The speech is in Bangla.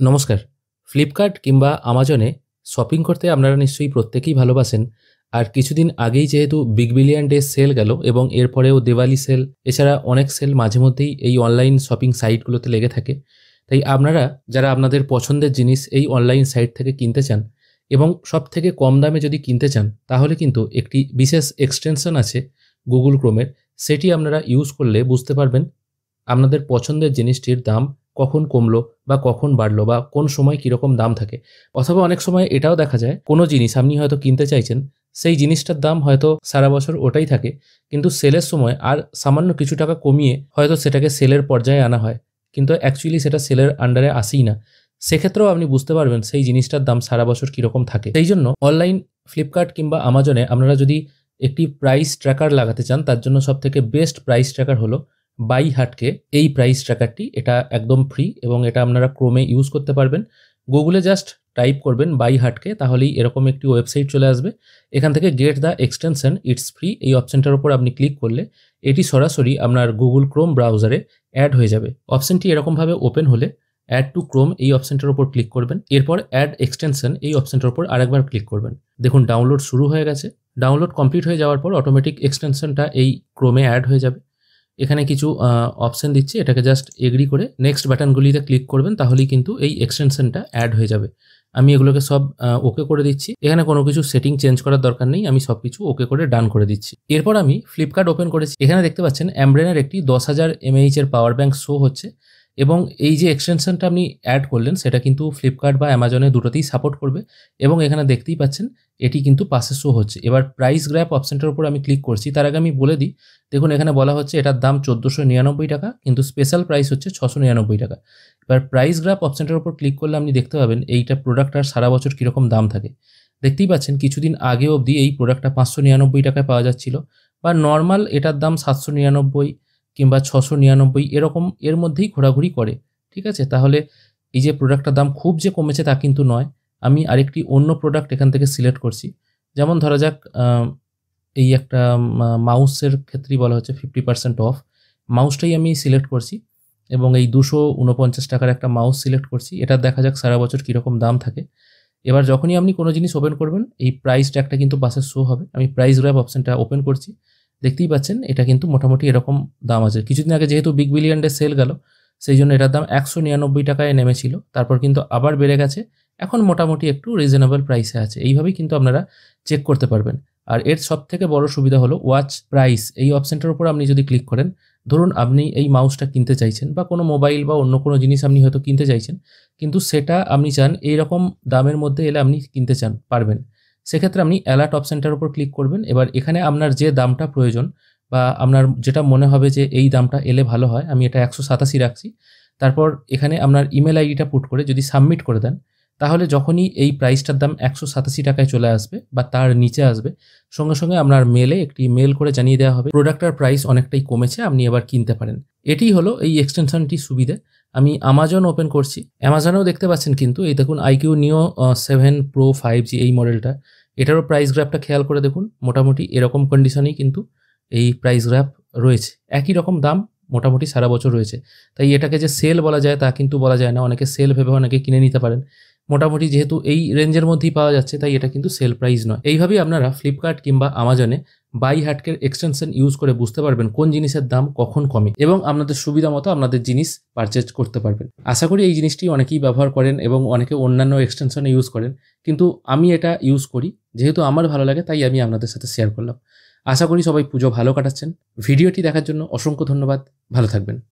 নমস্কার। ফ্লিপকার্ট কিংবা আমাজনে শপিং করতে আপনারা নিশ্চয়ই প্রত্যেকেই ভালোবাসেন। আর কিছুদিন আগেই যেহেতু বিগ বিলিয়ন ডে সেল গেল এবং এরপরেও দিওয়ালি সেল, এছাড়া অনেক সেল মাঝে মধ্যেই এই অনলাইন শপিং সাইটগুলোতে লেগে থাকে। তাই আপনারা যারা আপনাদের পছন্দের জিনিস এই অনলাইন সাইট থেকে কিনতে চান এবং সবথেকে কম দামে যদি কিনতে চান, তাহলে কিন্তু একটি বিশেষ এক্সটেনশন আছে গুগল ক্রোমের। সেটি আপনারা ইউজ করলে বুঝতে পারবেন আপনাদের পছন্দের জিনিসটির দাম কখন কমলো বা কখন বাড়লো বা কোন সময় কীরকম দাম থাকে। অথবা অনেক সময় এটাও দেখা যায় কোনো জিনিস আপনি হয়তো কিনতে চাইছেন, সেই জিনিসটার দাম হয়তো সারা বছর ওটাই থাকে, কিন্তু সেলের সময় আর সামান্য কিছু টাকা কমিয়ে হয়তো সেটাকে সেলের পর্যায়ে আনা হয়, কিন্তু অ্যাকচুয়ালি সেটা সেলের আন্ডারে আসেই না। সেক্ষেত্রেও আপনি বুঝতে পারবেন সেই জিনিসটার দাম সারা বছর কীরকম থাকে। সেই জন্য অনলাইন ফ্লিপকার্ট কিংবা আমাজনে আপনারা যদি একটি প্রাইস ট্র্যাকার লাগাতে চান, তার জন্য সবথেকে বেস্ট প্রাইস ট্র্যাকার হলো বাইহাটকে। এই প্রাইস ট্র্যাকারটি এটা একদম ফ্রি এবং এটা আপনারা ক্রোমে ইউজ করতে পারবেন। গুগলে জাস্ট টাইপ করবেন বাইহাটকে, তাহলেই এরকম একটি ওয়েবসাইট চলে আসবে। এখান থেকে get the extension it's free এই অপশনটার উপর আপনি ক্লিক করলে এটি সরাসরি আপনার গুগল ক্রোম ব্রাউজারে অ্যাড হয়ে যাবে। অপশনটি এরকমভাবে ওপেন হলে অ্যাড টু ক্রোম এই অপশনটার উপর ক্লিক করবেন, এরপর অ্যাড এক্সটেনশন এই অপশনটার উপর আরেকবার ক্লিক করবেন। দেখুন ডাউনলোড শুরু হয়ে গেছে। ডাউনলোড কমপ্লিট হয়ে যাওয়ার পর অটোমেটিক এক্সটেনশনটা এই ক্রোমে অ্যাড হয়ে যাবে। এখানে কিছু অপশন দিচ্ছি, এটাকে জাস্ট এগ্রি করে নেক্সট বাটনগুলিতে ক্লিক করবেন, তাহলেই কিন্তু এই এক্সটেনশনটা অ্যাড হয়ে যাবে। আমি এগুলোকে সব ওকে করে দিচ্ছি। এখানে কোনো কিছু সেটিং চেঞ্জ করার দরকার নেই, আমি সব কিছু ওকে করে ডান করে দিচ্ছি। এরপর আমি ফ্লিপকার্ট ওপেন করেছি। এখানে দেখতে পাচ্ছেন অ্যামব্রেনের একটি 10,000 mAh এর পাওয়ার ব্যাঙ্ক শো হচ্ছে এবং এই যে এক্সটেনশনটা আপনি অ্যাড করলেন সেটা কিন্তু ফ্লিপকার্ট বা অ্যামাজনে দুটোতেই সাপোর্ট করবে এবং এখানে দেখতেই পাচ্ছেন এটি কিন্তু পাশে শো হচ্ছে। এবার প্রাইস গ্র্যাপ অপশনটার উপর আমি ক্লিক করছি। তার আগে আমি বলে দিই, দেখুন এখানে বলা হচ্ছে এটার দাম 1499 টাকা, কিন্তু স্পেশাল প্রাইস হচ্ছে 699 টাকা। এবার প্রাইস গ্র্যাপ অপশনটার উপর ক্লিক করলে আপনি দেখতে পাবেন এইটা প্রোডাক্টটার সারা বছর কীরকম দাম থাকে। দেখতেই পাচ্ছেন কিছুদিন আগে অবধি এই প্রোডাক্টটা 599 টাকায় পাওয়া যাচ্ছিল, বা নর্মাল এটার দাম 799 কিংবা 699 এরকম এর মধ্যেই ঘোরাঘুরি করে। ঠিক আছে, তাহলে এই যে প্রোডাক্টটার দাম খুব যে কমেছে তা কিন্তু নয়। আমি আরেকটি অন্য প্রোডাক্ট এখান থেকে সিলেক্ট করছি। যেমন ধরা যাক এই একটা মাউসের ক্ষেত্রেই বলা হচ্ছে 50% অফ। মাউসটাই আমি সিলেক্ট করছি এবং এই 249 টাকার একটা মাউস সিলেক্ট করছি। এটা দেখা যাক সারা বছর কীরকম দাম থাকে। এবার যখনই আপনি কোনো জিনিস ওপেন করবেন এই প্রাইস ট্যাগটা কিন্তু পাশে শো হবে। আমি প্রাইস গ্র্যাব অপশনটা ওপেন করছি। দেখতেই পাচ্ছেন এটা কিন্তু মোটামুটি এরকম দাম আছে। কিছুদিন আগে যেহেতু বিগ বিলিয়ন ডে সেল গেল, সেই জন্য এটার দাম 199 টাকায় নেমেছিল, তারপর কিন্তু আবার বেড়ে গেছে, এখন মোটামুটি একটু রিজনেবল প্রাইসে আছে। এইভাবেই কিন্তু আপনারা চেক করতে পারবেন। আর এর সবথেকে বড় সুবিধা হলো ওয়াচ প্রাইস এই অপশনটার উপর আপনি যদি ক্লিক করেন, ধরুন আপনি এই মাউসটা কিনতে চাইছেন বা কোনো মোবাইল বা অন্য কোনো জিনিস আপনি হয়তো কিনতে চাইছেন, কিন্তু সেটা আপনি চান এইরকম দামের মধ্যে এলে আপনি কিনতে চান পারবেন। সেক্ষেত্রে আপনি অ্যালার্ট অপশনটার উপর ক্লিক করবেন। এবার এখানে আপনার যে দামটা প্রয়োজন বা আপনার যেটা মনে হবে যে এই দামটা এলে ভালো হয়, আমি এটা 187 রাখছি। তারপর এখানে আপনার ইমেল আইডিটা পুট করে যদি সাবমিট করে দেন, তাহলে যখনই এই প্রাইসটার দাম 187 টাকায় চলে আসবে বা তার নিচে আসবে, সঙ্গে সঙ্গে আপনার মেলে একটি মেল করে জানিয়ে দেওয়া হবে প্রোডাক্টটার প্রাইস অনেকটাই কমেছে, আপনি এবার কিনতে পারেন। এটি হলো এই এক্সটেনশনটির সুবিধে। আমি আমাজন ওপেন করছি। অ্যামাজনেও দেখতে পাচ্ছেন কিন্তু এই দেখুন আইকিউ নিও 7 প্রো 5G এই মডেলটা, এটারও প্রাইস গ্রাফটা খেয়াল করে দেখুন, মোটামুটি এরকম কন্ডিশনেই কিন্তু এই প্রাইস গ্রাফ রয়েছে। একই রকম দাম মোটামুটি সারা বছর রয়েছে। তাই এটাকে যে সেল বলা যায় তা কিন্তু বলা যায় না, অনেকে সেল ভেবে অনেকে কিনে নিতে পারেন। মোটামুটি যেহেতু এই রেঞ্জের মধ্যেই পাওয়া যাচ্ছে, তাই এটা কিন্তু সেল প্রাইস নয়। এইভাবেই আপনারা ফ্লিপকার্ট কিংবা আমাজনে বাইহাটকের এক্সটেনশন ইউজ করে বুঝতে পারবেন কোন জিনিসের দাম কখন কমে এবং আপনাদের সুবিধা মতো আপনাদের জিনিস পারচেজ করতে পারবেন। আশা করি এই জিনিসটি অনেকেই ব্যবহার করেন এবং অনেকে অন্যান্য এক্সটেনশনে ইউজ করেন, কিন্তু আমি এটা ইউজ করি যেহেতু আমার ভালো লাগে, তাই আমি আপনাদের সাথে শেয়ার করলাম। আশা করি সবাই পুজো ভালো কাটাচ্ছেন। ভিডিওটি দেখার জন্য অসংখ্য ধন্যবাদ। ভালো থাকবেন।